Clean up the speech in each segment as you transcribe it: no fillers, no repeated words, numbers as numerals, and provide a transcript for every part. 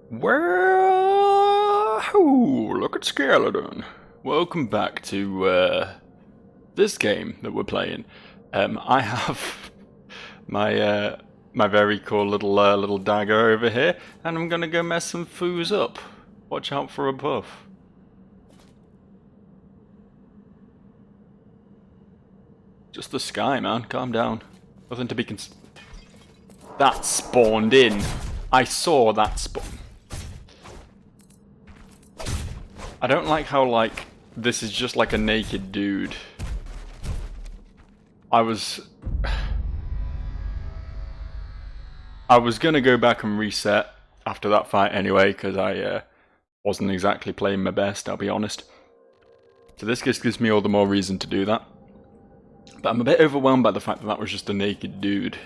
Well, look at Skeleton. Welcome back to this game that we're playing. I have my very cool little dagger over here, and I'm gonna go mess some foos up. Watch out for a buff. Just the sky, man. Calm down. Nothing to be That spawned in. I saw that spawn. I don't like how, like, this is just like a naked dude. I was gonna go back and reset after that fight anyway, because I wasn't exactly playing my best, I'll be honest. So this just gives me all the more reason to do that. But I'm a bit overwhelmed by the fact that that was just a naked dude.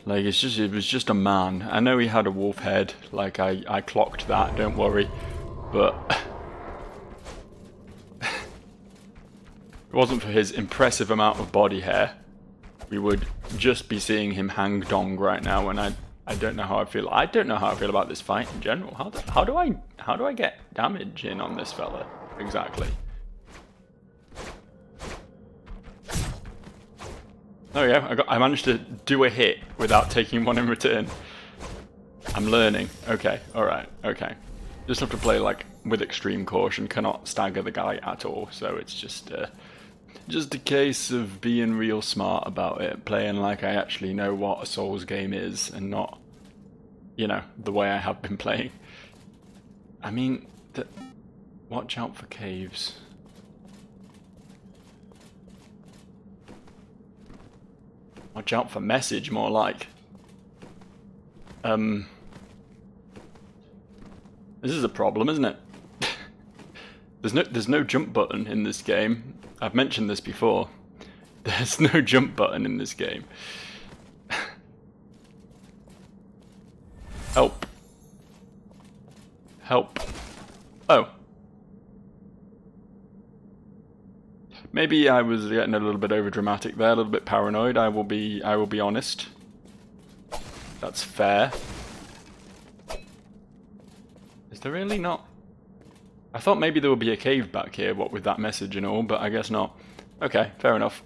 Like, it was just a man. I know he had a wolf head, like, I clocked that, don't worry. But if it wasn't for his impressive amount of body hair, we would just be seeing him hang dong right now, and I don't know how I feel. I don't know how I feel about this fight in general. How do I get damage in on this fella exactly? Oh yeah, I managed to do a hit without taking one in return. I'm learning. Okay, alright, okay. Just have to play, like, with extreme caution, cannot stagger the guy at all, so it's just a case of being real smart about it, playing like I actually know what a Souls game is, and not, you know, the way I have been playing. I mean, watch out for caves. Watch out for message, more like. This is a problem, isn't it? There's no jump button in this game. I've mentioned this before. There's no jump button in this game. Help. Help. Oh. Maybe I was getting a little bit overdramatic there, a little bit paranoid. I will be honest. That's fair. Is there really not? I thought maybe there would be a cave back here, what with that message and all, but I guess not. Okay, fair enough.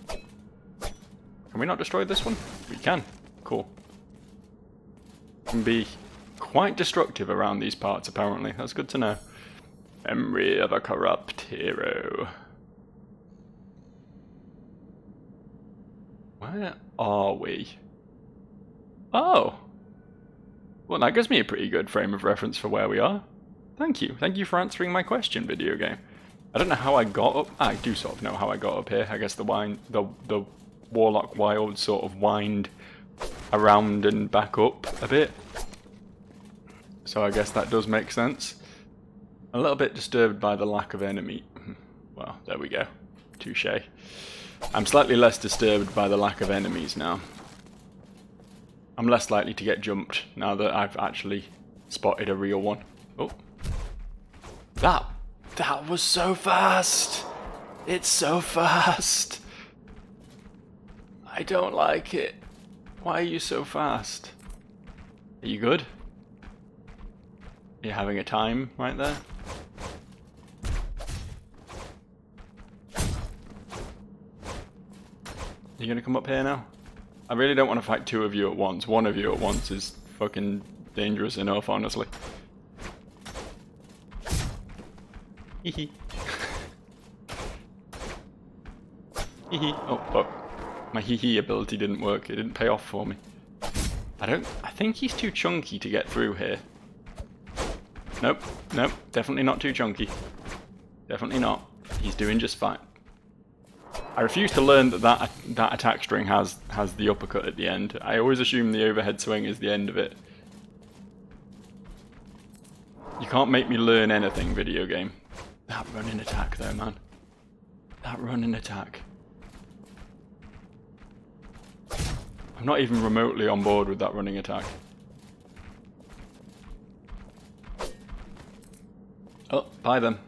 Can we not destroy this one? We can. Cool. Can be quite destructive around these parts, apparently. That's good to know. Memory of a corrupt hero. Where are we? Oh! Well, that gives me a pretty good frame of reference for where we are. Thank you. Thank you for answering my question, video game. I don't know how I got up. I do sort of know how I got up here. I guess the Warlock Wild sort of wind around and back up a bit. So I guess that does make sense. A little bit disturbed by the lack of enemy. Well, there we go. Touché. I'm slightly less disturbed by the lack of enemies now. I'm less likely to get jumped now that I've actually spotted a real one. Oh. That was so fast! It's so fast! I don't like it. Why are you so fast? Are you good? Are you having a time right there? Are you gonna come up here now? I really don't want to fight two of you at once. One of you at once is fucking dangerous enough, honestly. Hehe. Hehe. Oh, fuck. My hehe ability didn't work. It didn't pay off for me. I think he's too chunky to get through here. Nope. Nope. Definitely not too chunky. Definitely not. He's doing just fine. I refuse to learn that attack string has the uppercut at the end. I always assume the overhead swing is the end of it. You can't make me learn anything, video game. That running attack though, man. That running attack. I'm not even remotely on board with that running attack. Oh, bye then.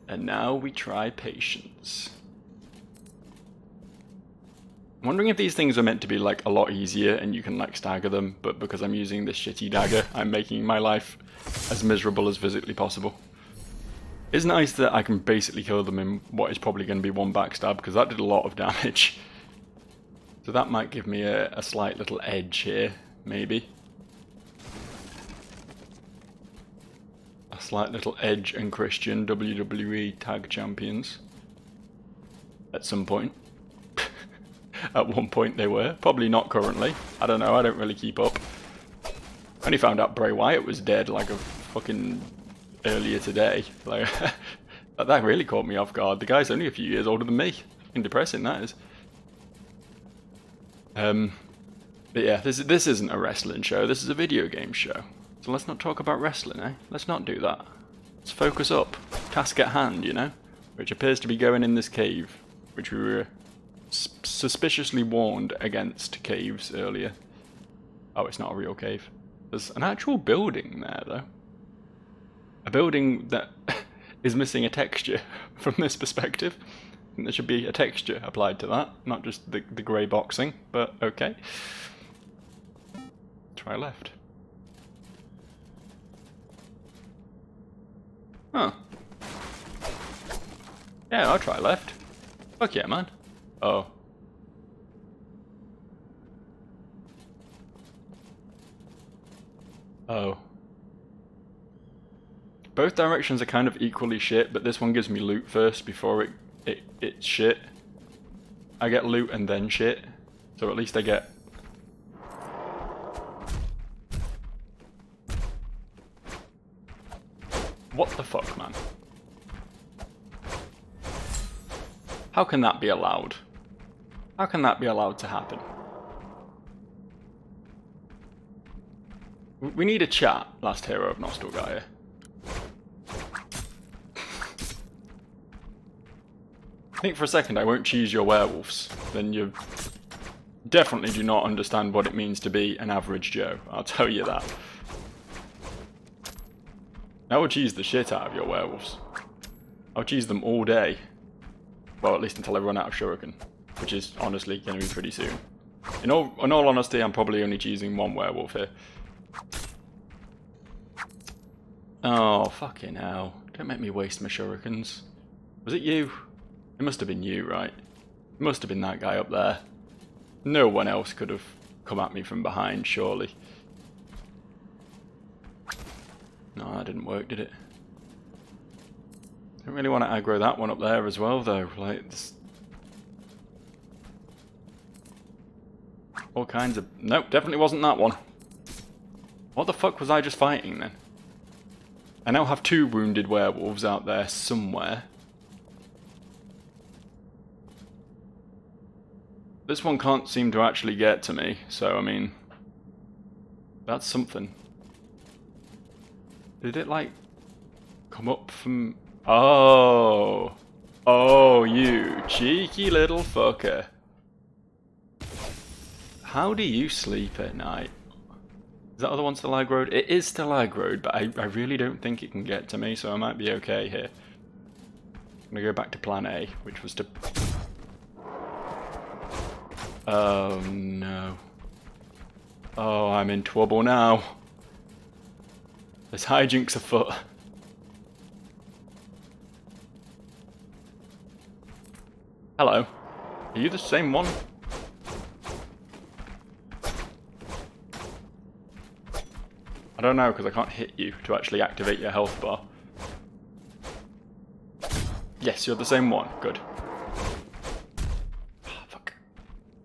And now we try patience. I'm wondering if these things are meant to be like a lot easier and you can like stagger them, but because I'm using this shitty dagger, I'm making my life as miserable as physically possible. It's nice that I can basically kill them in what is probably going to be one backstab, because that did a lot of damage. So that might give me a slight little edge here, maybe. A slight little edge and Christian WWE Tag Champions. At some point. At one point they were. Probably not currently. I don't know, I don't really keep up. I only found out Bray Wyatt was dead like a fucking earlier today. Like, that really caught me off guard. The guy's only a few years older than me. And depressing that is. But yeah, this isn't a wrestling show, this is a video game show. So let's not talk about wrestling, eh? Let's not do that. Let's focus up. Task at hand, you know? Which appears to be going in this cave, which we were suspiciously warned against caves earlier. Oh, it's not a real cave. There's an actual building there, though. A building that is missing a texture from this perspective. I think there should be a texture applied to that, not just the grey boxing, but okay. Try left. Huh. Yeah, I'll try left. Fuck yeah, man. Oh. Oh. Both directions are kind of equally shit, but this one gives me loot first before it's shit. I get loot and then shit, so at least I get... What the fuck, man? How can that be allowed? How can that be allowed to happen? We need a chat, last hero of Nostalgaia. I think for a second I won't choose your werewolves, then you definitely do not understand what it means to be an average Joe, I'll tell you that. I will cheese the shit out of your werewolves. I'll cheese them all day. Well, at least until I run out of shuriken, which is honestly going to be pretty soon. In all honesty, I'm probably only cheesing one werewolf here. Oh, fucking hell. Don't make me waste my shurikens. Was it you? It must have been you, right? It must have been that guy up there. No one else could have come at me from behind, surely. No, that didn't work, did it? Don't really want to aggro that one up there as well, though. Like, this... all kinds of... Nope, definitely wasn't that one. What the fuck was I just fighting, then? I now have 2 wounded werewolves out there somewhere. This one can't seem to actually get to me, so, I mean... that's something. Did it, like, come up from... Oh! Oh, you cheeky little fucker. How do you sleep at night? Is that other one still aggroed? It is still aggroed, but I really don't think it can get to me, so I might be okay here. I'm gonna go back to plan A, which was to... Oh, no. Oh, I'm in trouble now. There's hijinks afoot. Hello. Are you the same one? I don't know, because I can't hit you to actually activate your health bar. Yes, you're the same one. Good. Oh, fuck.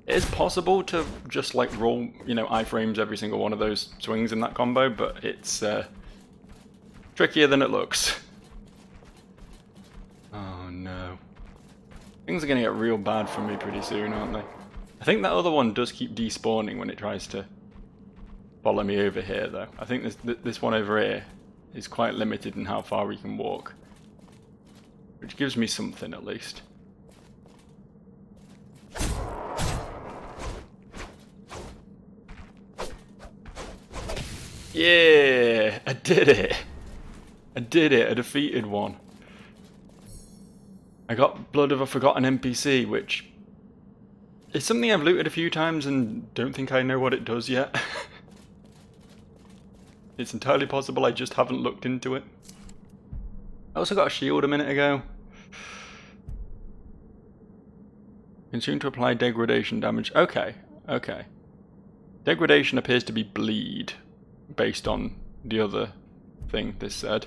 It is possible to just, like, roll, you know, iframes every single one of those swings in that combo, but it's, trickier than it looks. Oh, no. Things are going to get real bad for me pretty soon, aren't they? I think that other one does keep despawning when it tries to follow me over here, though. I think this one over here is quite limited in how far we can walk. Which gives me something, at least. Yeah! I did it! I did it! I defeated one. I got Blood of a Forgotten NPC, which It's something I've looted a few times and don't think I know what it does yet. It's entirely possible I just haven't looked into it. I also got a shield a minute ago. Consumed to apply degradation damage. Okay, okay. Degradation appears to be bleed, based on the other thing this said.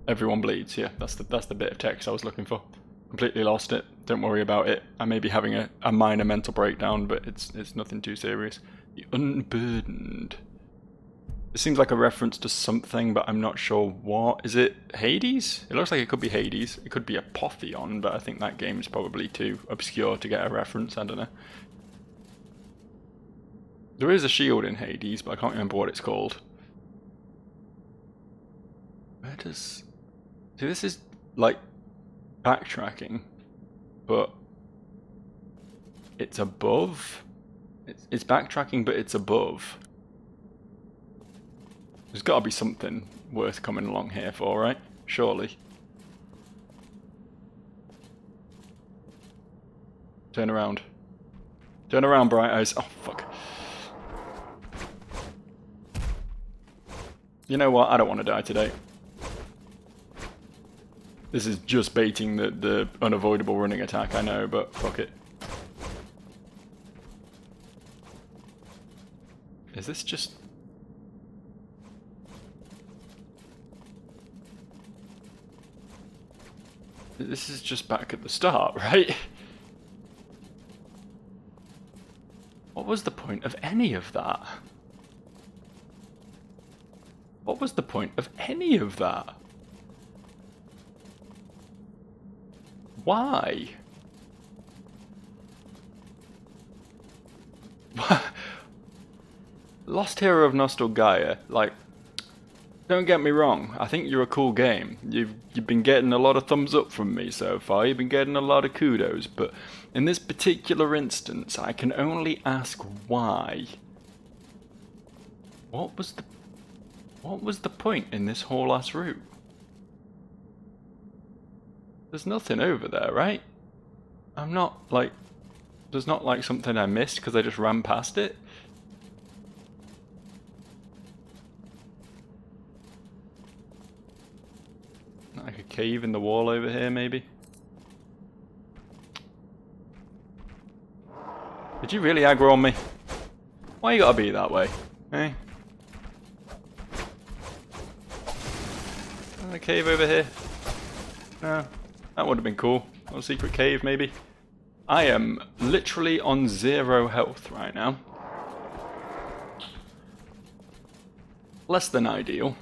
Everyone bleeds, yeah, that's the bit of text I was looking for. Completely lost it, don't worry about it. I may be having a minor mental breakdown, but it's nothing too serious. The Unburdened. It seems like a reference to something, but I'm not sure what. Is it Hades? It looks like it could be Hades. It could be Apotheon, but I think that game is probably too obscure to get a reference, I don't know. There is a shield in Hades, but I can't remember what it's called. Where does... See, this is, like, backtracking, but it's above? It's backtracking, but it's above. There's got to be something worth coming along here for, right? Surely. Turn around. Turn around, Bright Eyes. Oh, fuck. You know what? I don't want to die today. This is just baiting the unavoidable running attack, I know, but fuck it. Is this just... This is just back at the start, right? What was the point of any of that? What was the point of any of that? Why? Lost Hero of Nostalgaia, like, don't get me wrong, I think you're a cool game. You've been getting a lot of thumbs up from me so far, you've been getting a lot of kudos, but in this particular instance, I can only ask why. What was the point in this whole ass route? There's nothing over there, right? I'm not, like... There's not, like, something I missed because I just ran past it? Like a cave in the wall over here, maybe? Did you really aggro on me? Why you gotta be that way? Eh? A cave over here? No. That would have been cool. A little secret cave, maybe. I am literally on 0 health right now. Less than ideal.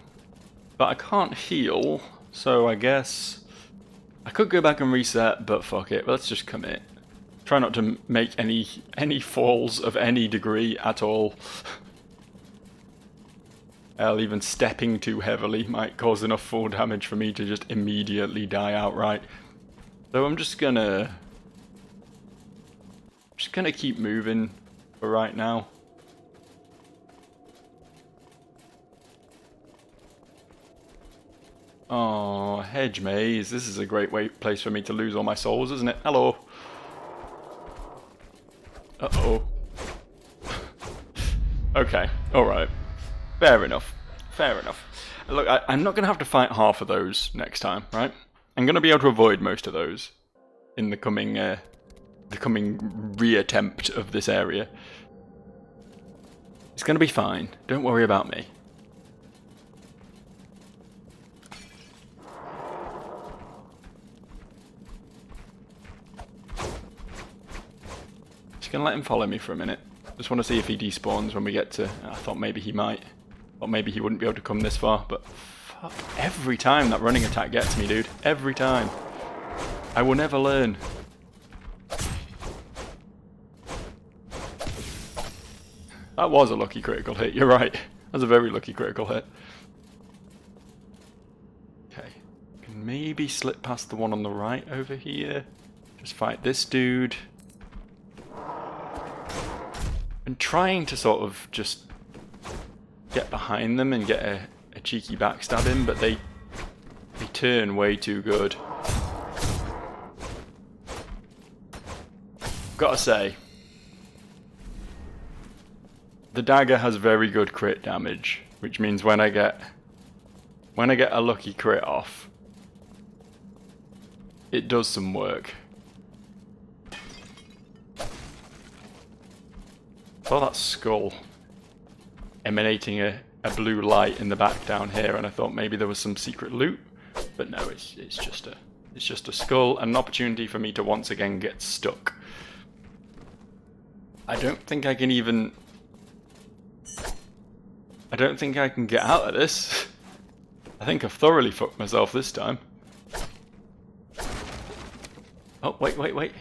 But I can't heal, so I guess... I could go back and reset, but fuck it. Let's just commit. Try not to make any falls of any degree at all. Hell, even stepping too heavily might cause enough fall damage for me to just immediately die outright. So I'm just gonna keep moving for right now. Oh, hedge maze. This is a great place for me to lose all my souls, isn't it? Hello. Uh-oh. Okay, alright. Fair enough. Fair enough. Look, I'm not going to have to fight half of those next time, right? I'm going to be able to avoid most of those in the coming reattempt of this area. It's going to be fine. Don't worry about me. Just going to let him follow me for a minute. Just want to see if he despawns when we get to... I thought maybe he might. Or maybe he wouldn't be able to come this far, but fuck, every time that running attack gets me, dude. Every time. I will never learn. That was a lucky critical hit, you're right. That was a very lucky critical hit. Okay. Can maybe slip past the one on the right over here. Just fight this dude. I'm trying to sort of just get behind them and get a cheeky backstab in, but they turn way too good. Gotta say, the dagger has very good crit damage, which means when I get a lucky crit off, it does some work. Saw that skull emanating a blue light in the back down here, and I thought maybe there was some secret loot, but no, it's just a skull and an opportunity for me to once again get stuck. I don't think I can get out of this. I think I've thoroughly fucked myself this time. Oh, wait.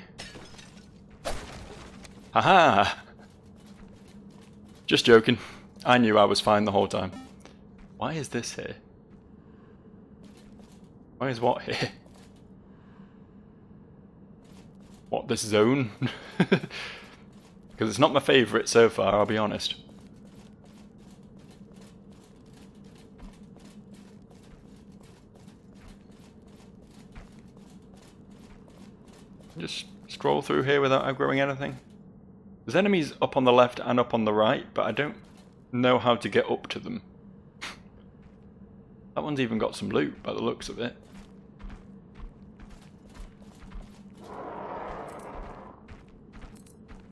Haha! Just joking. I knew I was fine the whole time. Why is this here? Why is what here? What, this zone? Because it's not my favourite so far, I'll be honest. Just scroll through here without outgrowing anything. There's enemies up on the left and up on the right, but I don't know how to get up to them. That one's even got some loot by the looks of it.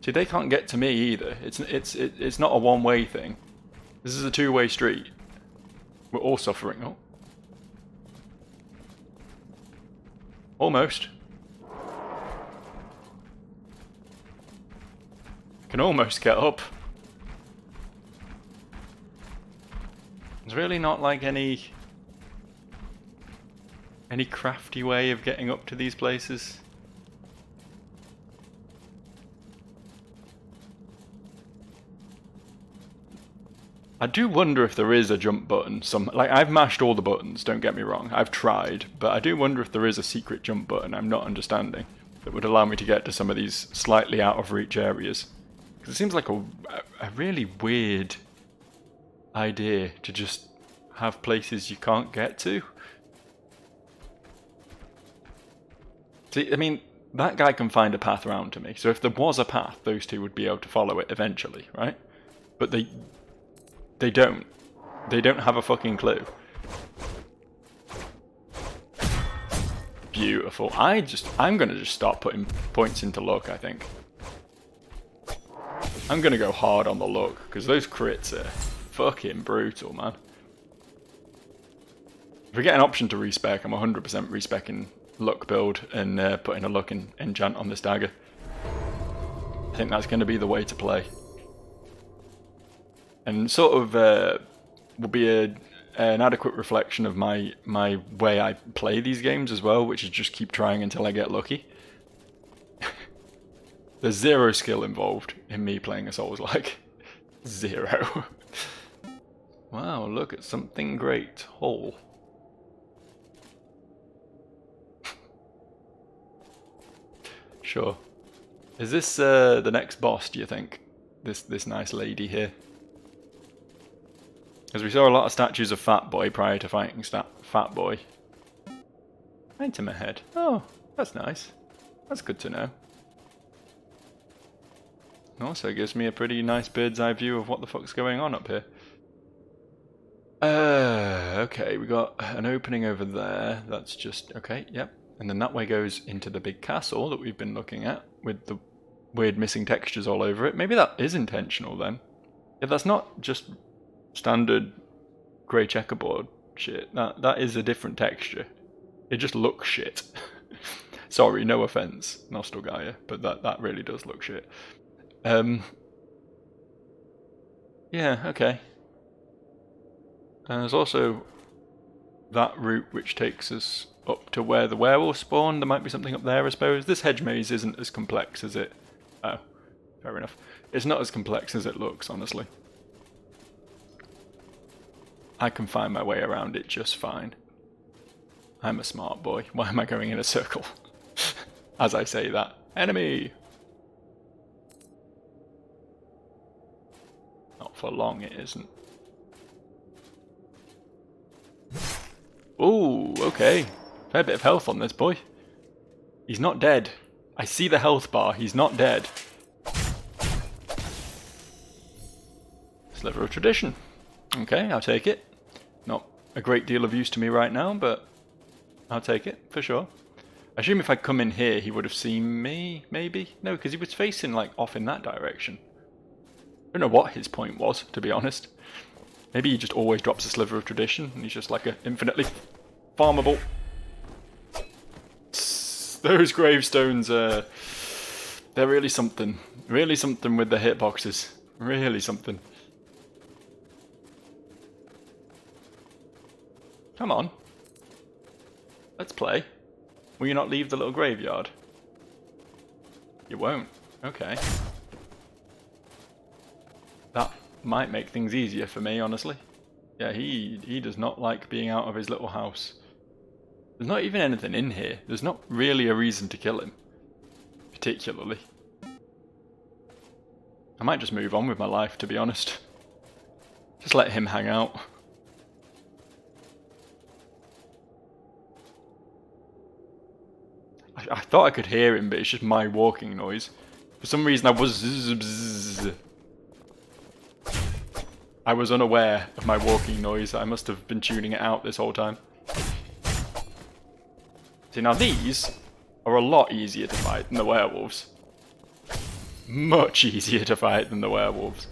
See, they can't get to me either. It's not a one-way thing. This is a two-way street. We're all suffering. Oh. Almost. Can almost get up. There's really not like any crafty way of getting up to these places. I do wonder if there is a jump button. Like, I've mashed all the buttons, don't get me wrong. I've tried, but I do wonder if there is a secret jump button I'm not understanding that would allow me to get to some of these slightly out of reach areas. Because it seems like a really weird idea to just have places you can't get to. See, I mean, that guy can find a path around to me. So if there was a path, those two would be able to follow it eventually, right? But they don't. They don't have a fucking clue. Beautiful. I'm gonna just start putting points into luck, I think. I'm gonna go hard on the luck, because those crits are fucking brutal, man. If we get an option to respec, I'm 100% respecing luck build and putting a luck enchant on this dagger. I think that's going to be the way to play. And sort of will be an adequate reflection of my way I play these games as well, which is just keep trying until I get lucky. There's zero skill involved in me playing a Souls-like. Zero. Wow, look at something great. Hole. Sure. Is this the next boss, do you think? This nice lady here? Because we saw a lot of statues of Fat Boy prior to fighting Fat Boy. Item ahead. Oh, that's nice. That's good to know. Also gives me a pretty nice bird's eye view of what the fuck's going on up here. Okay, we got an opening over there. That's just, okay, yep. And then that way goes into the big castle that we've been looking at with the weird missing textures all over it. Maybe that is intentional then. If that's not just standard grey checkerboard shit, that is a different texture. It just looks shit. Sorry, no offense, Nostalgaia, but that really does look shit. Yeah, okay. There's also that route which takes us up to where the werewolves spawn. There might be something up there, I suppose. This hedge maze isn't as complex as it... Oh, fair enough. It's not as complex as it looks, honestly. I can find my way around it just fine. I'm a smart boy. Why am I going in a circle? As I say that. Enemy! Not for long, it isn't. Ooh, okay. Fair bit of health on this boy. He's not dead. I see the health bar. He's not dead. Sliver of tradition. Okay, I'll take it. Not a great deal of use to me right now, but I'll take it, for sure. I assume if I'd come in here, he would have seen me, maybe? No, because he was facing, like, off in that direction. I don't know what his point was, to be honest. Maybe he just always drops a sliver of tradition, and he's just like a infinitely farmable. Those gravestones, they're really something. Really something with the hitboxes. Really something. Come on. Let's play. Will you not leave the little graveyard? You won't. Okay. That might make things easier for me, honestly. Yeah, he does not like being out of his little house. There's not even anything in here. There's not really a reason to kill him. Particularly. I might just move on with my life, to be honest. Just let him hang out. I thought I could hear him, but it's just my walking noise. For some reason I was unaware of my walking noise. I must have been tuning it out this whole time. See, now these are a lot easier to fight than the werewolves. Much easier to fight than the werewolves.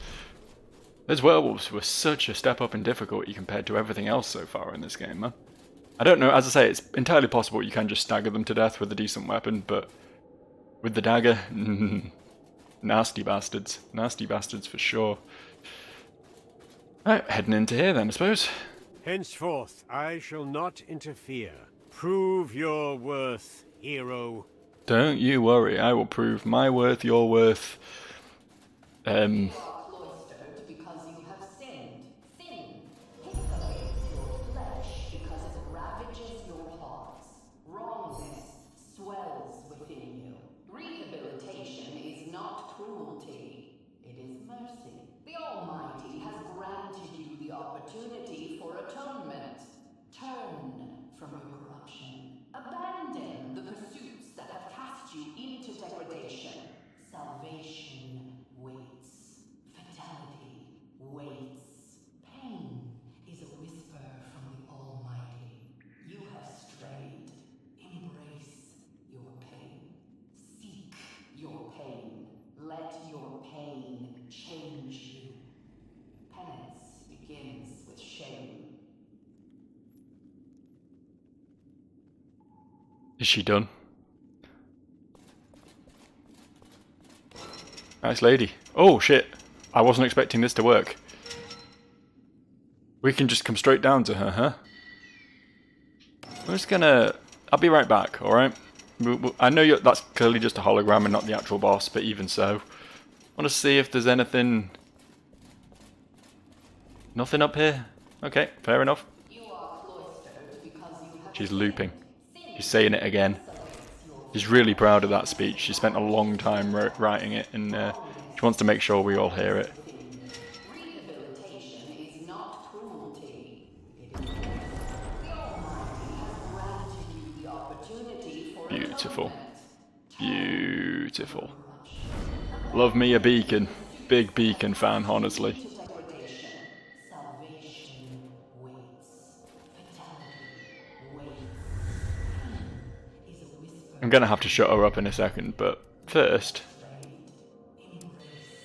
Those werewolves were such a step up in difficulty compared to everything else so far in this game, man. I don't know, as I say, it's entirely possible you can just stagger them to death with a decent weapon, but with the dagger, nasty bastards. Nasty bastards for sure. Alright, heading into here then, I suppose. Henceforth, I shall not interfere. Prove your worth, hero. Don't you worry, I will prove my worth, your worth. You are cloistered because you have sinned. Sin pixelates your flesh because it ravages your hearts. Wrongness swells within you. Rehabilitation is not cruelty, it is mercy. The Almighty has granted you the opportunity for atonement. Turn from your corruption. Abandon the pursuits that have cast you into degradation. Salvation waits. Fatality waits. Pain is a whisper from the Almighty. You have strayed. Embrace your pain. Seek your pain. Let your pain change you. Penance begins with shame. Is she done? Nice lady. Oh shit. I wasn't expecting this to work. We can just come straight down to her, huh? I'm just gonna... I'll be right back, alright? I know that's clearly just a hologram and not the actual boss, but even so. I want to see if there's anything... Nothing up here? Okay, fair enough. She's looping. She's saying it again. She's really proud of that speech. She spent a long time writing it, and she wants to make sure we all hear it. Rehabilitation is not cruelty. It is mercy. The Almighty has granted you the opportunity for Beautiful. atonement. Beautiful. Love me a beacon. Big beacon fan, honestly. To degradation. Salvation waits. Fatality waits. Pain is a whisper. I'm gonna have to shut her up in a second, but first,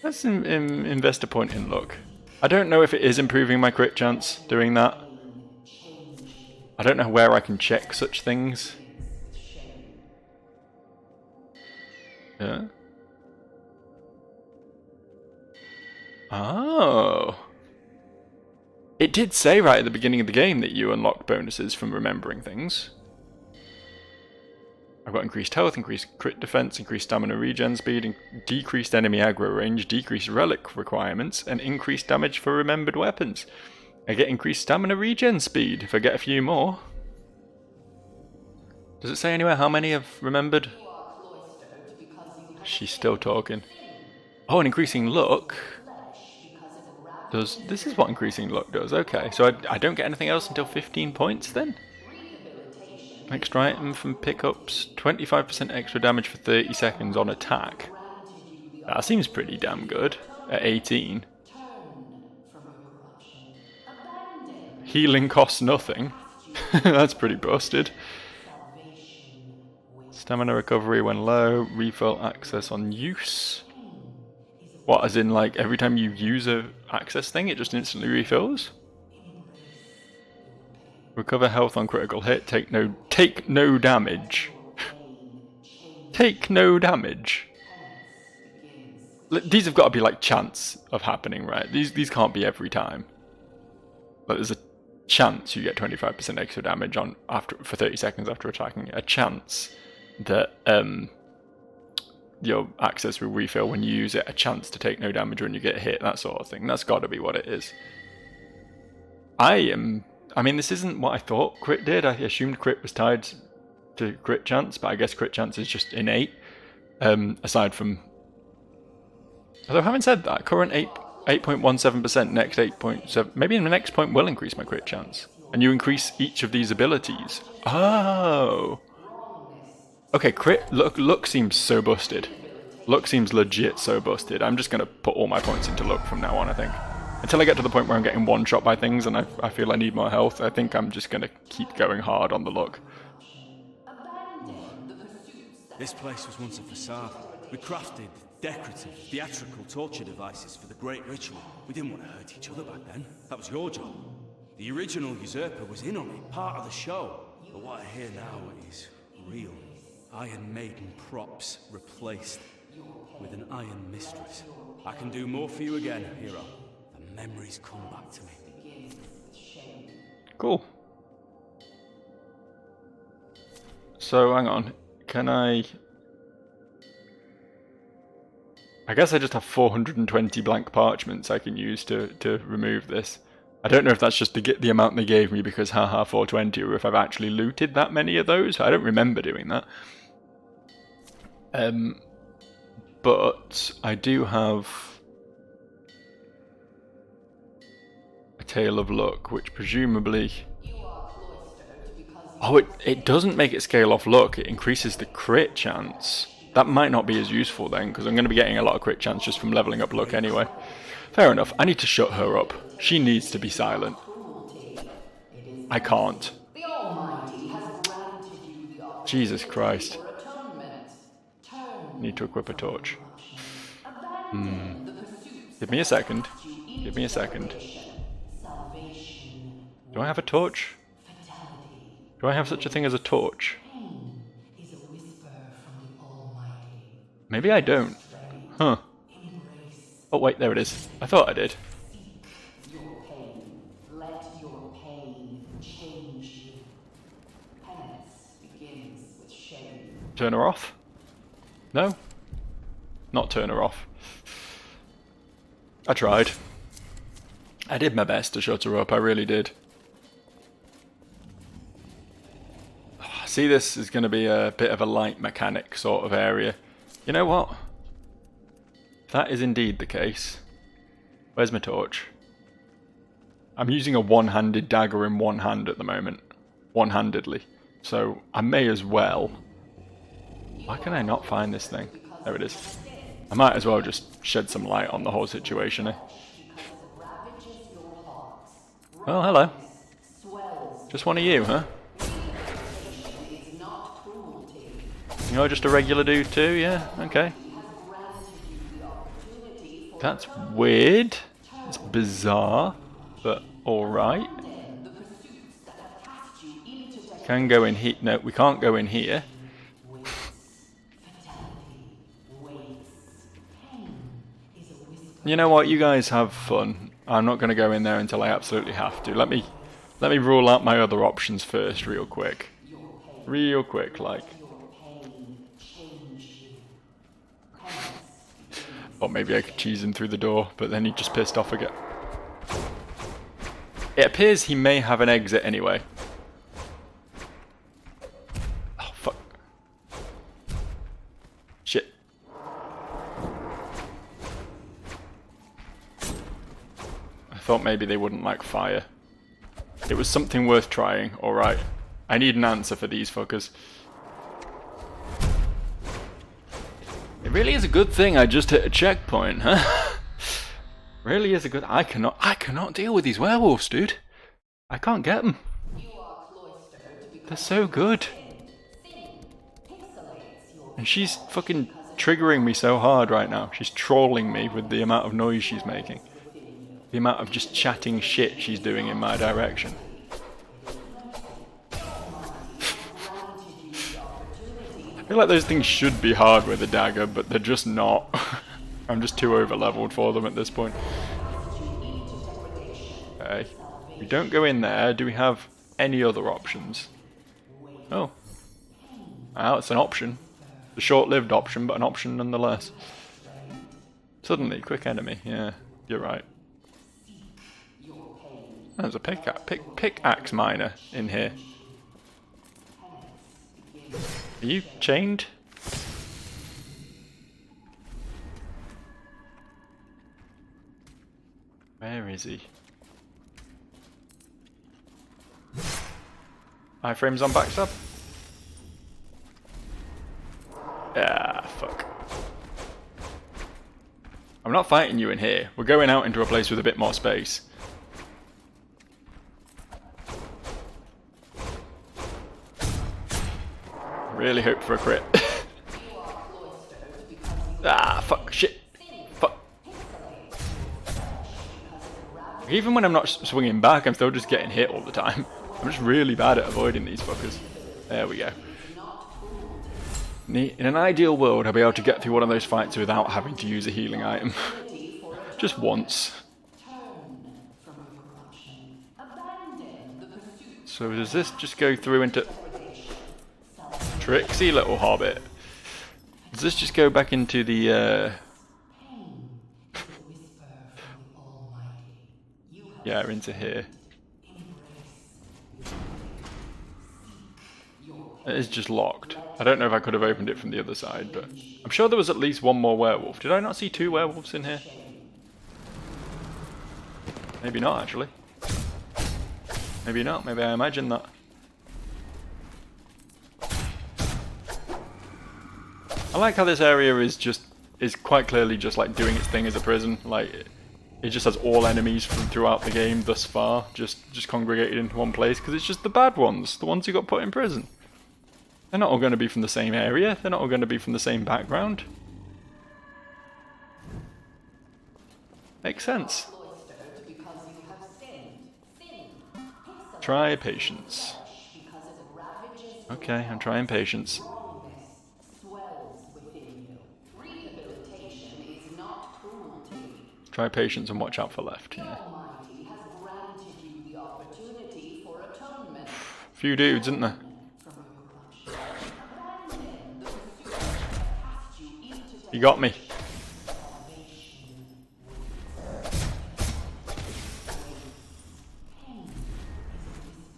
let's invest a point in luck. I don't know if it is improving my crit chance doing that. I don't know where I can check such things. Yeah. Oh. It did say right at the beginning of the game that you unlocked bonuses from remembering things. I've got increased health, increased crit defense, increased stamina regen speed, decreased enemy aggro range, decreased relic requirements, and increased damage for remembered weapons. I get increased stamina regen speed if I get a few more. Does it say anywhere how many I've remembered? She's still talking. Oh, and increasing luck. This is what increasing luck does. Okay, so I don't get anything else until 15 points then? Extra item from pickups. 25% extra damage for 30 seconds on attack. That seems pretty damn good at 18. Healing costs nothing. That's pretty busted. Stamina recovery when low. Refill access on use. What, as in like every time you use a access thing it just instantly refills? Recover health on critical hit. Take no damage. Take no damage. These have got to be like chance of happening, right? These can't be every time. Like there's a chance you get 25% extra damage on for 30 seconds after attacking. A chance that your access will refill when you use it. A chance to take no damage when you get hit. That sort of thing. That's got to be what it is. I mean, this isn't what I thought crit did. I assumed crit was tied to crit chance, but I guess crit chance is just innate. Aside from... Although having said that, current 8.17%, next 8.7... Maybe the next point will increase my crit chance. And you increase each of these abilities. Oh! Okay, crit... Luck seems so busted. Luck seems legit so busted. I'm just going to put all my points into luck from now on, I think. Until I get to the point where I'm getting one shot by things and I feel I need more health, I think I'm just going to keep going hard on the luck. This place was once a facade. We crafted decorative, theatrical torture devices for the great ritual. We didn't want to hurt each other back then. That was your job. The original usurper was in on it, part of the show. But what I hear now is real. Iron Maiden props replaced with an Iron Mistress. I can do more for you again, hero. Memories come back to me. Cool. So, hang on. Can I guess I just have 420 blank parchments I can use to remove this. I don't know if that's just the amount they gave me because haha 420, or if I've actually looted that many of those. I don't remember doing that. But I do have a Tale of Luck, which presumably... Oh, it doesn't make it scale off luck, it increases the crit chance. That might not be as useful then, because I'm going to be getting a lot of crit chance just from leveling up luck anyway. Fair enough, I need to shut her up. She needs to be silent. I can't. Jesus Christ. Need to equip a torch. Give me a second. Give me a second. Do I have a torch? Do I have such a thing as a torch? Maybe I don't. Huh. Oh wait, there it is. I thought I did. Turn her off? No? Not turn her off. I tried. I did my best to shut her up, I really did. See, this is going to be a bit of a light mechanic sort of area. You know what? If that is indeed the case, where's my torch? I'm using a one-handed dagger in one hand at the moment. One-handedly. So I may as well... Why can I not find this thing? There it is. I might as well just shed some light on the whole situation, eh? Oh, hello. Just one of you, huh? You're just a regular dude too, yeah? Okay. That's weird. It's bizarre, but alright. Can go in here. No, we can't go in here. You know what? You guys have fun. I'm not going to go in there until I absolutely have to. Let me rule out my other options first, real quick. Real quick, like. Or maybe I could cheese him through the door, but then he just pissed off again. It appears he may have an exit anyway. Oh, fuck. Shit. I thought maybe they wouldn't like fire. It was something worth trying, alright. I need an answer for these fuckers. It really is a good thing I just hit a checkpoint, huh? Really is a good... I cannot deal with these werewolves, dude. I can't get them. They're so good. And she's fucking triggering me so hard right now. She's trolling me with the amount of noise she's making. The amount of just chatting shit she's doing in my direction. I feel like those things should be hard with a dagger, but they're just not. I'm just too over-leveled for them at this point. Okay. We don't go in there. Do we have any other options? Oh. Well, it's an option. A short-lived option, but an option nonetheless. Suddenly, quick enemy. Yeah, you're right. There's a pickaxe miner in here. Are you chained? Where is he? Iframes on backstab? Ah, fuck. I'm not fighting you in here. We're going out into a place with a bit more space. Really hope for a crit. Ah, fuck, shit. Fuck. Even when I'm not swinging back, I'm still just getting hit all the time. I'm just really bad at avoiding these fuckers. There we go. In an ideal world, I'll be able to get through one of those fights without having to use a healing item. Just once. So does this just go through into... Tricksy little hobbit. Does this just go back into the, yeah, into here. It is just locked. I don't know if I could have opened it from the other side, but... I'm sure there was at least one more werewolf. Did I not see 2 werewolves in here? Maybe not, actually. Maybe not. Maybe I imagined that. I like how this area is quite clearly just like doing its thing as a prison. Like it just has all enemies from throughout the game thus far, just congregated into one place because it's just the bad ones, the ones who got put in prison. They're not all going to be from the same area. They're not all going to be from the same background. Makes sense. Try patience. Okay, I'm trying patience. Try patience and watch out for left, yeah. Few dudes, isn't there? You got me.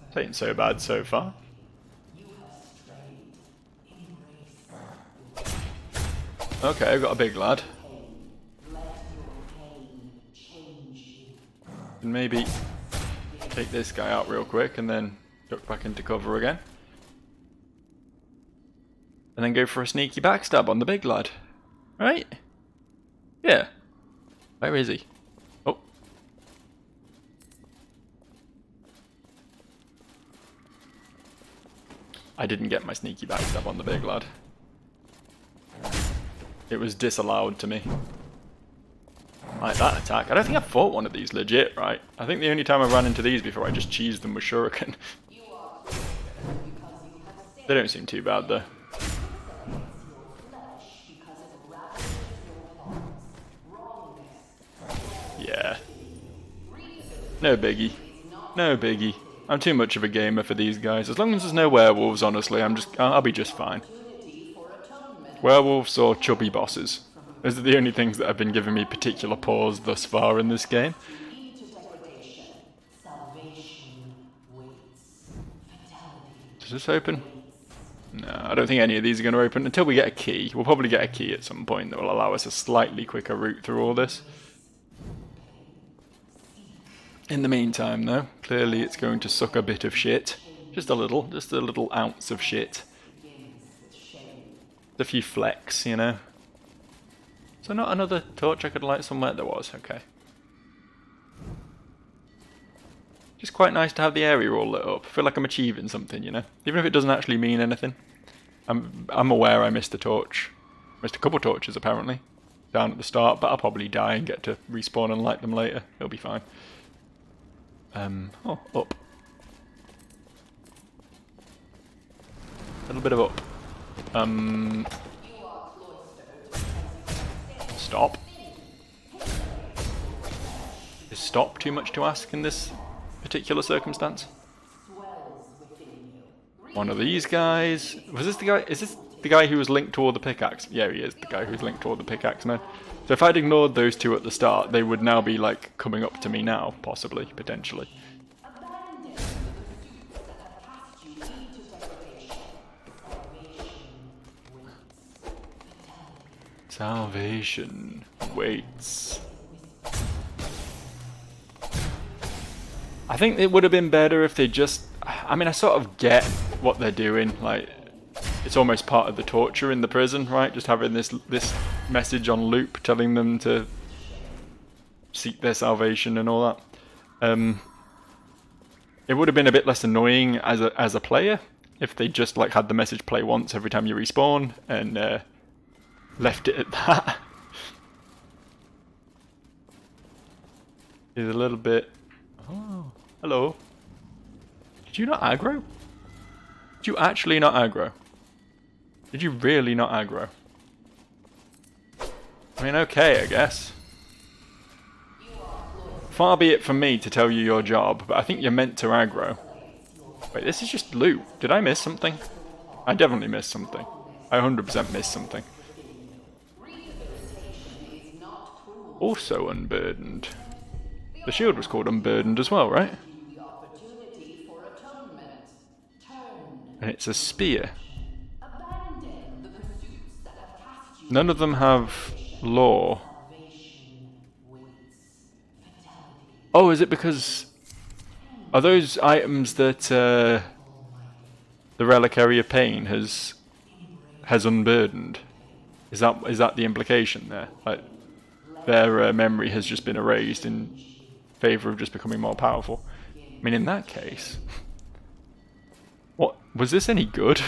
This ain't so bad so far. Okay, I've got a big lad. And maybe take this guy out real quick and then duck back into cover again. And then go for a sneaky backstab on the big lad. Right? Yeah. Where is he? Oh. I didn't get my sneaky backstab on the big lad. It was disallowed to me. Like that attack. I don't think I've fought one of these legit, right? I think the only time I've run into these before I just cheesed them with shuriken. They don't seem too bad though. Yeah. No biggie. No biggie. I'm too much of a gamer for these guys. As long as there's no werewolves, honestly, I'll be just fine. Werewolves or chubby bosses. Those are the only things that have been giving me particular pause thus far in this game. Does this open? No, I don't think any of these are going to open until we get a key. We'll probably get a key at some point that will allow us a slightly quicker route through all this. In the meantime, though, clearly it's going to suck a bit of shit. Just a little ounce of shit. A few flecks, you know. So not another torch I could light somewhere? There was, okay. Just quite nice to have the area all lit up. I feel like I'm achieving something, you know. Even if it doesn't actually mean anything. I'm aware I missed a torch. Missed a couple torches apparently. Down at the start, but I'll probably die and get to respawn and light them later. It'll be fine. Oh, up. A little bit of up. Stop. Is stop too much to ask in this particular circumstance? One of these guys. Was this the guy? Is this the guy who was linked to all the pickaxe? Yeah, he is the guy who's linked to all the pickaxe men. So if I'd ignored those two at the start, they would now be like coming up to me now, possibly, potentially. Salvation waits. I think it would have been better if they just... I mean, I sort of get what they're doing. Like, it's almost part of the torture in the prison, right? Just having this message on loop telling them to seek their salvation and all that. It would have been a bit less annoying as a player if they just like had the message play once every time you respawn and left it at that. It's a little bit... Oh, hello. Did you not aggro? Did you actually not aggro? Did you really not aggro? I mean, okay, I guess. Far be it from me to tell you your job, but I think you're meant to aggro. Wait, this is just loot. Did I miss something? I definitely missed something. I 100% missed something. Also unburdened. The shield was called unburdened as well, right? And it's a spear. None of them have lore. Oh, is it because... Are those items that the Reliquary of Pain has unburdened? Is that the implication there? Like, their memory has just been erased in favour of just becoming more powerful. I mean, in that case... What? Was this any good?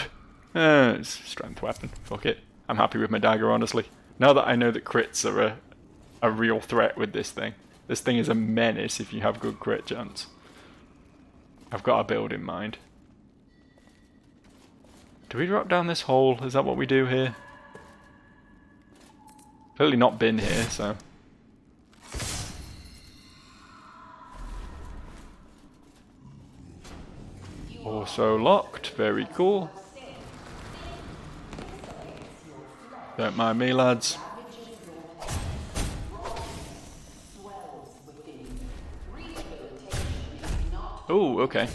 It's a strength weapon. Fuck it. I'm happy with my dagger, honestly. Now that I know that crits are a real threat with this thing. This thing is a menace if you have good crit chance. I've got a build in mind. Do we drop down this hole? Is that what we do here? Clearly not been here, so... Also locked, very cool. Don't mind me, lads. Oh, okay.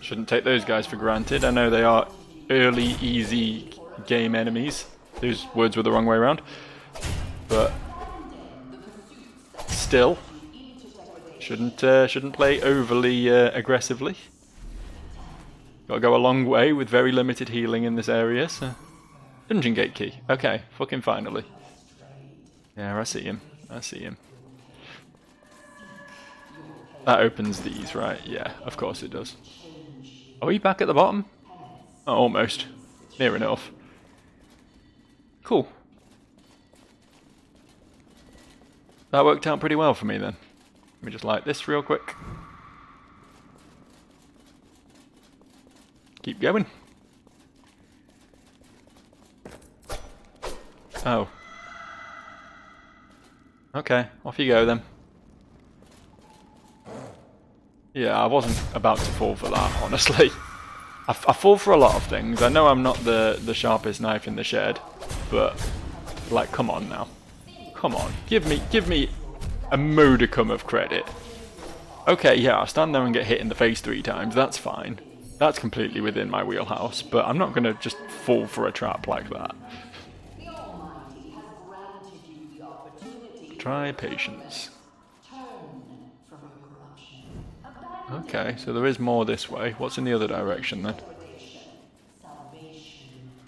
Shouldn't take those guys for granted. I know they are early, easy game enemies. Those words were the wrong way around. But still, shouldn't play overly aggressively. Got to go a long way with very limited healing in this area. So. Dungeon gate key. Okay, fucking finally. Yeah, I see him. I see him. That opens these, right? Yeah, of course it does. Are we back at the bottom? Oh, almost. Near enough. Cool. That worked out pretty well for me then. Let me just light this real quick. Keep going. Oh. Okay, off you go then. Yeah, I wasn't about to fall for that, honestly. I fall for a lot of things. I know I'm not the sharpest knife in the shed, but like, come on now. Come on, give me a modicum of credit. Okay, yeah, I'll stand there and get hit in the face 3 times, that's fine. That's completely within my wheelhouse, but I'm not going to just fall for a trap like that. Try patience. Okay, so there is more this way. What's in the other direction then?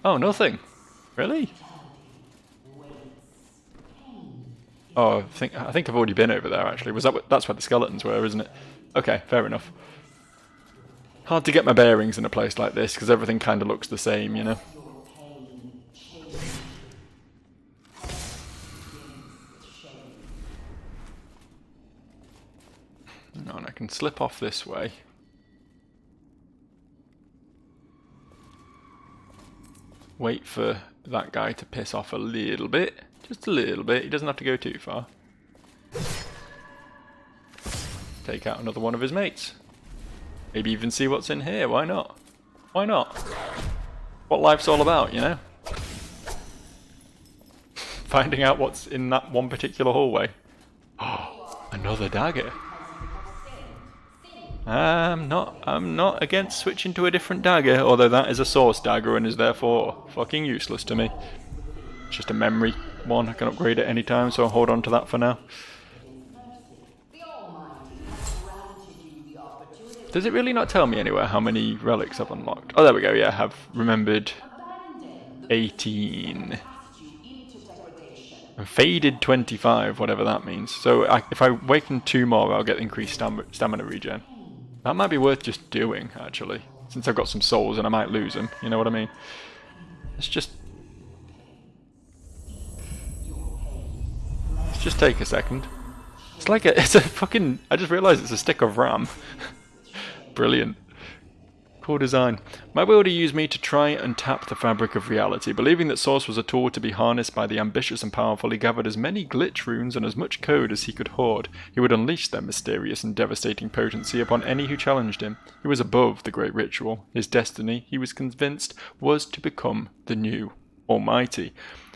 Oh, nothing. Really? Oh, I think I've already been over there actually. That's where the skeletons were, isn't it? Okay, fair enough. Hard to get my bearings in a place like this because everything kind of looks the same, you know. No, and I can slip off this way. Wait for that guy to piss off a little bit. Just a little bit. He doesn't have to go too far. Take out another one of his mates. Maybe even see what's in here. Why not? Why not? What life's all about, you know? Finding out what's in that one particular hallway. Oh, another dagger. I'm not against switching to a different dagger, although that is a source dagger and is therefore fucking useless to me. It's just a memory one, I can upgrade at any time, so I'll hold on to that for now. Does it really not tell me anywhere how many relics I've unlocked? Oh, there we go, yeah, I have remembered 18. And faded 25, whatever that means. So if I awaken 2 more, I'll get increased stamina regen. That might be worth just doing, actually. Since I've got some souls and I might lose them, you know what I mean? Let's just take a second. It's a fucking... I just realised it's a stick of RAM. Brilliant. Cool design. My wielder used me to try and tap the fabric of reality. Believing that Source was a tool to be harnessed by the ambitious and powerful, he gathered as many glitch runes and as much code as he could hoard. He would unleash their mysterious and devastating potency upon any who challenged him. He was above the great ritual. His destiny, he was convinced, was to become the new Almighty.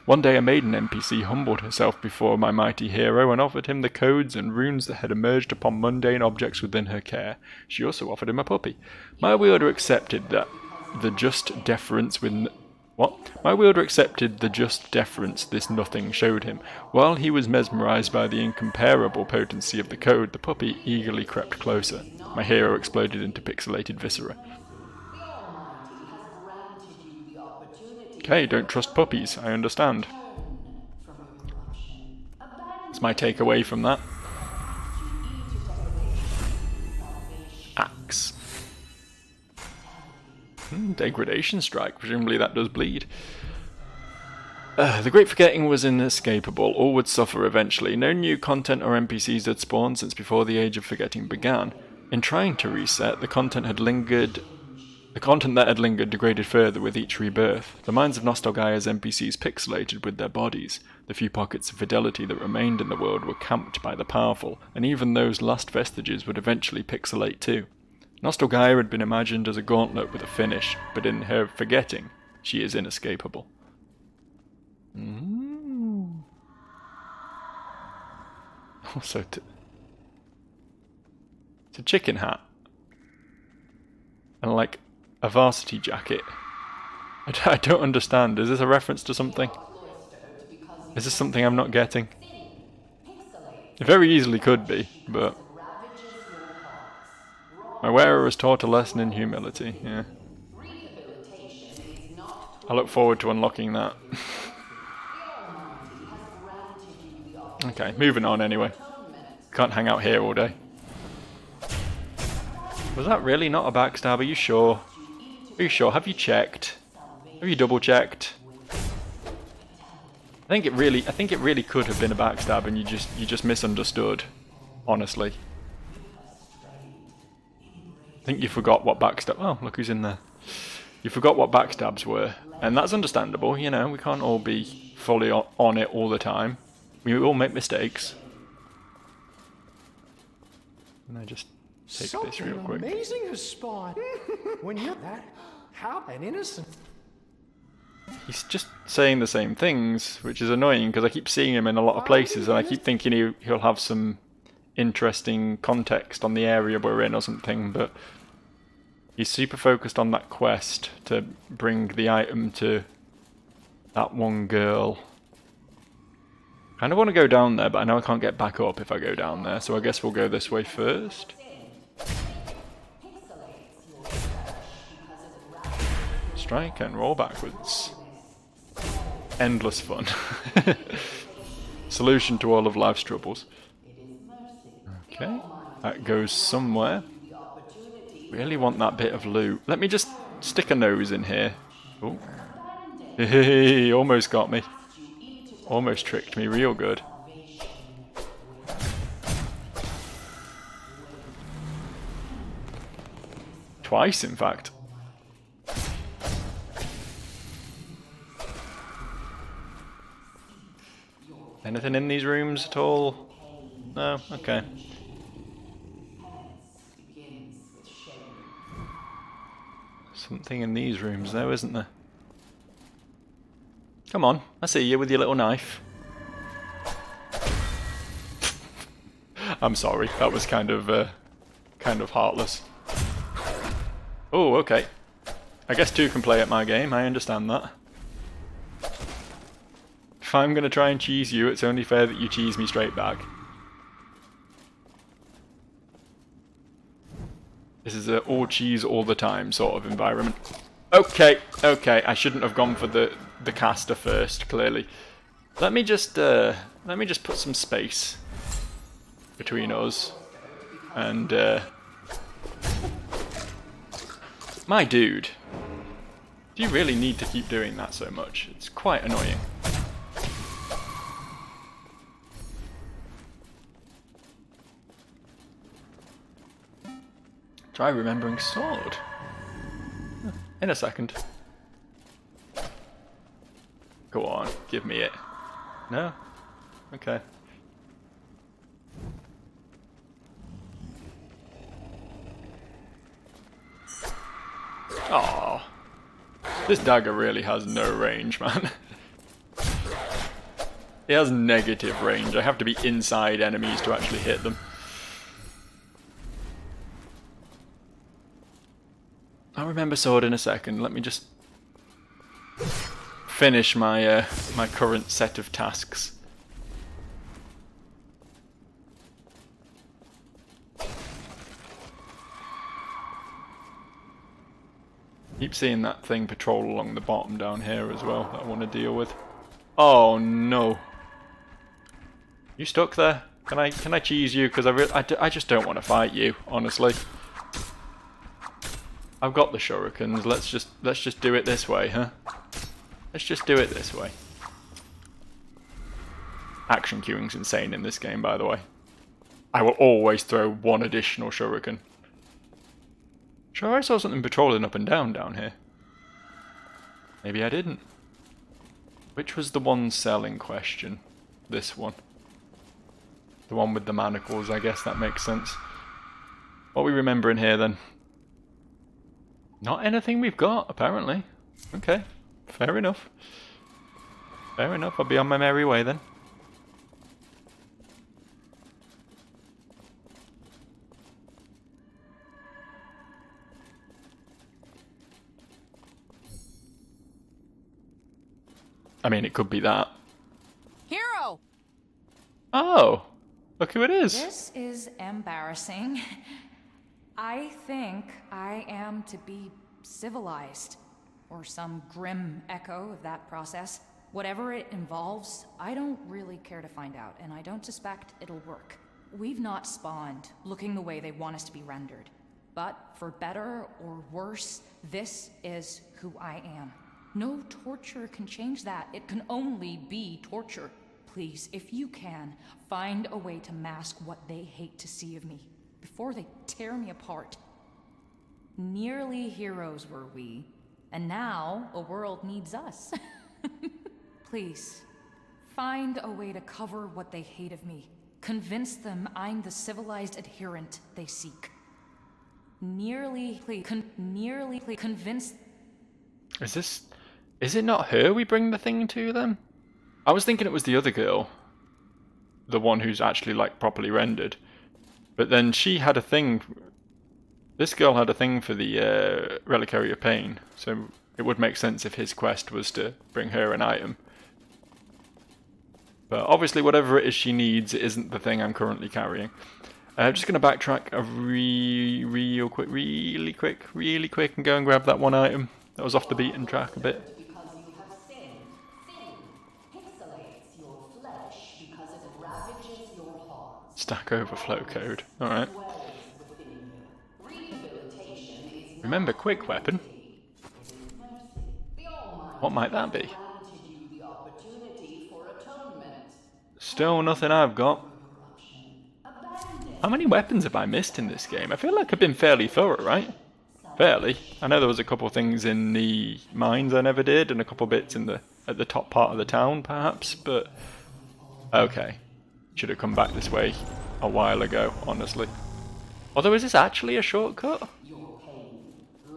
One day a maiden NPC humbled herself before my mighty hero and offered him the codes and runes that had emerged upon mundane objects within her care. She also offered him a puppy. My wielder accepted the just deference this nothing showed him. While he was mesmerized by the incomparable potency of the code, the puppy eagerly crept closer. My hero exploded into pixelated viscera. Okay, don't trust puppies, I understand. That's my takeaway from that. Axe. Degradation strike, presumably that does bleed. The Great Forgetting was inescapable, all would suffer eventually. No new content or NPCs had spawned since before the Age of Forgetting began. In trying to reset, the content that had lingered degraded further with each rebirth. The minds of Nostalgaia's NPCs pixelated with their bodies. The few pockets of fidelity that remained in the world were camped by the powerful, and even those last vestiges would eventually pixelate too. Nostalgaia had been imagined as a gauntlet with a finish, but in her forgetting, she is inescapable. Also, it's a chicken hat. And like a varsity jacket. I don't understand. Is this a reference to something? Is this something I'm not getting? It very easily could be, but... My wearer was taught a lesson in humility, yeah. I look forward to unlocking that. Okay, moving on anyway. Can't hang out here all day. Was that really not a backstab? Are you sure? Are you sure? Have you checked? Have you double checked? I think it really could have been a backstab and you just misunderstood. Honestly. I think you forgot what backstab... Oh, look who's in there. You forgot what backstabs were. And that's understandable, you know, we can't all be fully on it all the time. We all make mistakes. And I just... take this real quick. Something amazing has spawned. When you're that, how an innocent. He's just saying the same things, which is annoying because I keep seeing him in a lot of places, and I keep thinking he'll have some interesting context on the area we're in or something. But he's super focused on that quest to bring the item to that one girl. I kind of want to go down there, but I know I can't get back up if I go down there, so I guess we'll go this way first. strike and roll backwards. Endless fun. Solution to all of life's troubles. Okay, that goes somewhere. Really want that bit of loot. Let me just stick a nose in here. Oh. Hey, almost got me. Almost tricked me real good. Twice, in fact. Anything in these rooms at all? No? Okay. Something in these rooms though, isn't there? Come on, I see you with your little knife. I'm sorry, that was kind of heartless. Oh, okay. I guess two can play at my game, I understand that. If I'm going to try and cheese you, it's only fair that you cheese me straight back. This is a all cheese all the time sort of environment. Okay, okay, I shouldn't have gone for the caster first, clearly. Let me just put some space between us and my dude. Do you really need to keep doing that so much? It's quite annoying. Try remembering sword. In a second. Go on, give me it. No? Okay. Aww. This dagger really has no range, man. It has negative range. I have to be inside enemies to actually hit them. I'll remember sword in a second. Let me just finish my my current set of tasks. Keep seeing that thing patrol along the bottom down here as well that I want to deal with. Oh no! You stuck there? Can I cheese you? Because I just don't want to fight you, honestly. I've got the shurikens. Let's just do it this way, huh? Let's just do it this way. Action queuing's insane in this game, by the way. I will always throw one additional shuriken. Sure, I saw something patrolling up and down here. Maybe I didn't. Which was the one cell in question? This one. The one with the manacles, I guess that makes sense. What are we remembering here then? Not anything we've got, apparently. Okay, fair enough. Fair enough, I'll be on my merry way then. I mean, it could be that. Hero! Oh, look who it is. This is embarrassing. I think I am to be civilized, or some grim echo of that process. Whatever it involves, I don't really care to find out, and I don't suspect it'll work. We've not spawned looking the way they want us to be rendered. But for better or worse, this is who I am. No torture can change that. It can only be torture. Please, if you can, find a way to mask what they hate to see of me, before they tear me apart. Nearly heroes were we, and now a world needs us. Please, find a way to cover what they hate of me. Convince them I'm the civilized adherent they seek. Nearly convince... Is it not her we bring the thing to then? I was thinking it was the other girl. The one who's actually, like, properly rendered. But then she had a thing... This girl had a thing for the Reliquary of Pain. So it would make sense if his quest was to bring her an item. But obviously whatever it is she needs, it isn't the thing I'm currently carrying. I'm just going to backtrack really quick, and go and grab that one item. That was off the beaten track a bit. Because you have sinned. Sin pixelates your flesh because it ravages your heart. Stack Overflow code. Alright. Dwells within you. Rehabilitation is Remember quick weapon. mercy. The Almighty What might that be? granted you the opportunity for atonement. Still nothing I've got. Abandon. How many weapons have I missed in this game? I feel like I've been fairly thorough, right? Fairly. I know there was a couple of things in the mines I never did, and a couple of bits in at the top part of the town, perhaps, but... Okay. Should have come back this way a while ago, honestly. Although, is this actually a shortcut?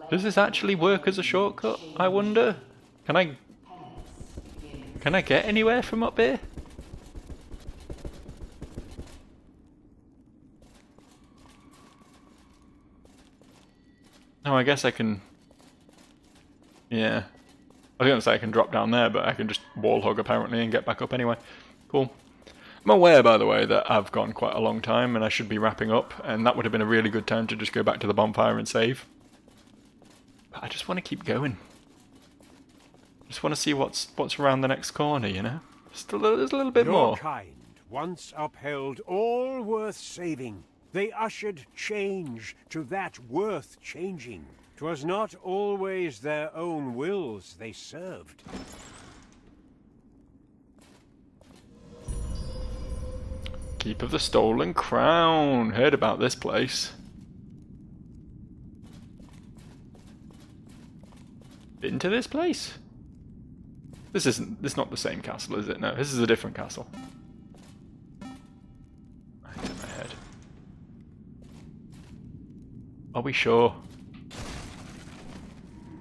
Does this actually work as a shortcut, I wonder? Can I get anywhere from up here? No, I guess I can... Yeah. I was going to say I can drop down there, but I can just wall hug apparently and get back up anyway. Cool. I'm aware, by the way, that I've gone quite a long time and I should be wrapping up, and that would have been a really good time to just go back to the bonfire and save. But I just want to keep going. I just want to see what's around the next corner, you know? There's a little bit Your more. kind once upheld all worth saving. They ushered change to that worth changing. 'Twas not always their own wills they served. Keep of the Stolen Crown. Heard about this place. Been to this place? This is not the same castle, is it? No, this is a different castle. Right in my head. Are we sure?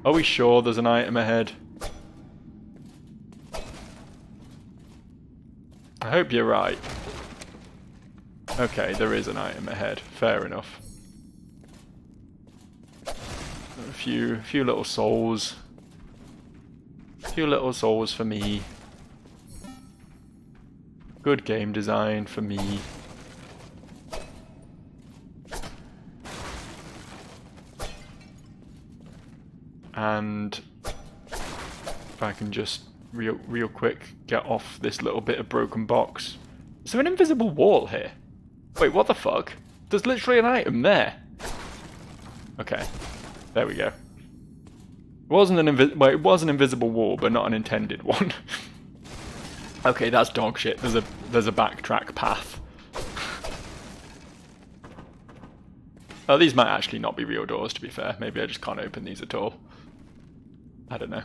Are we sure there's an item ahead? I hope you're right. Okay, there is an item ahead. Fair enough. A few little souls. A few little souls for me. Good game design for me. And if I can just real quick get off this little bit of broken box. Is there an invisible wall here? Wait, what the fuck? There's literally an item there. Okay, there we go. It wasn't it was an invisible wall, but not an intended one. Okay, that's dog shit. There's a backtrack path. Oh, these might actually not be real doors, to be fair. Maybe I just can't open these at all. I don't know.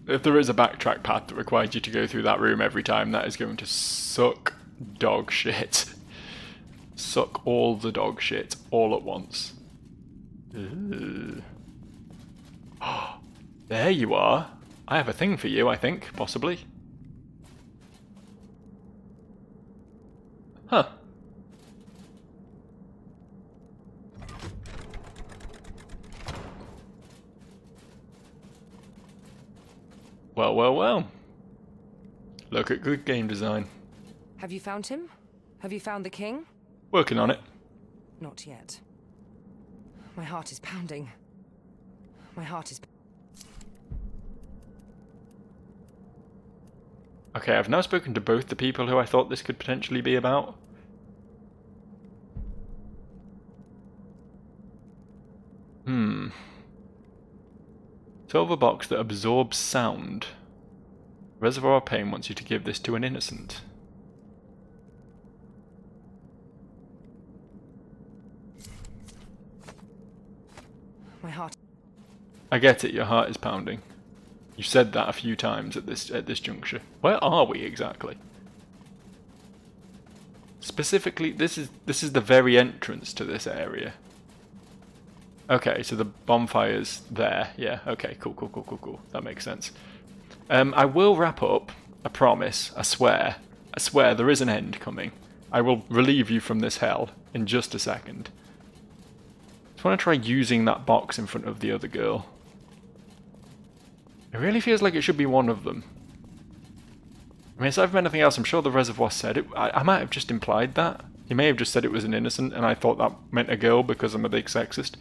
If there is a backtrack path that requires you to go through that room every time, that is going to suck dog shit. Suck all the dog shit all at once. Ooh. There you are. I have a thing for you, I think, possibly. Huh. Well, well, well. Look at good game design. Have you found him? Have you found the king? Working on it. Not yet. My heart is pounding. My heart is... Okay, I've now spoken to both the people who I thought this could potentially be about. Silver box that absorbs sound. Reservoir of Pain wants you to give this to an innocent. My heart... I get it, your heart is pounding. You said that a few times at this juncture. Where are we exactly? Specifically, this is the very entrance to this area. Okay, so the bonfire's there. Yeah, okay, cool. That makes sense. I will wrap up, I promise, I swear. I swear there is an end coming. I will relieve you from this hell in just a second. Just want to try using that box in front of the other girl. It really feels like it should be one of them. I mean, aside from anything else, I'm sure the reservoir said it. I might have just implied that. He may have just said it was an innocent, and I thought that meant a girl because I'm a big sexist.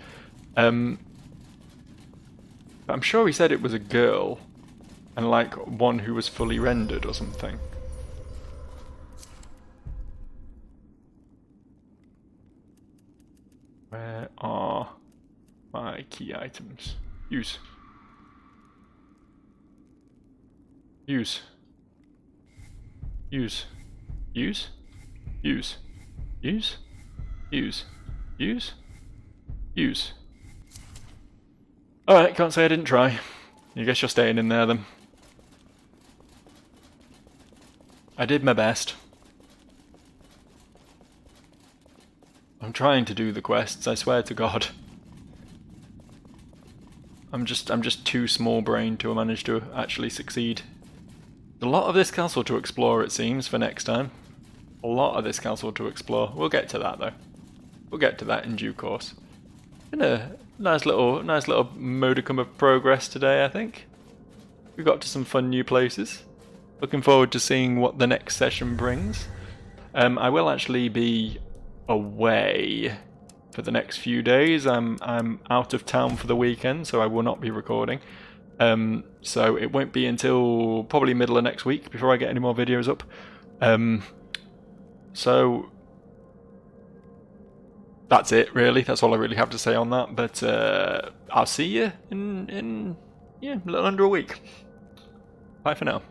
But I'm sure he said it was a girl, and like one who was fully rendered or something. Where are my key items? Use. Use. Use. Use. Use. Use. Use. Use. Use. Alright, can't say I didn't try. I guess you're staying in there then. I did my best. I'm trying to do the quests, I swear to God. I'm just too small-brained to manage to actually succeed. A lot of this castle to explore, it seems, for next time. A lot of this castle to explore. We'll get to that though. We'll get to that in due course. Been a nice little modicum of progress today, I think. We got to some fun new places. Looking forward to seeing what the next session brings. I will actually be away for the next few days. I'm out of town for the weekend, so I will not be recording. So it won't be until probably middle of next week before I get any more videos up. So that's it, really. That's all I really have to say on that. But I'll see you in a little under a week. Bye for now.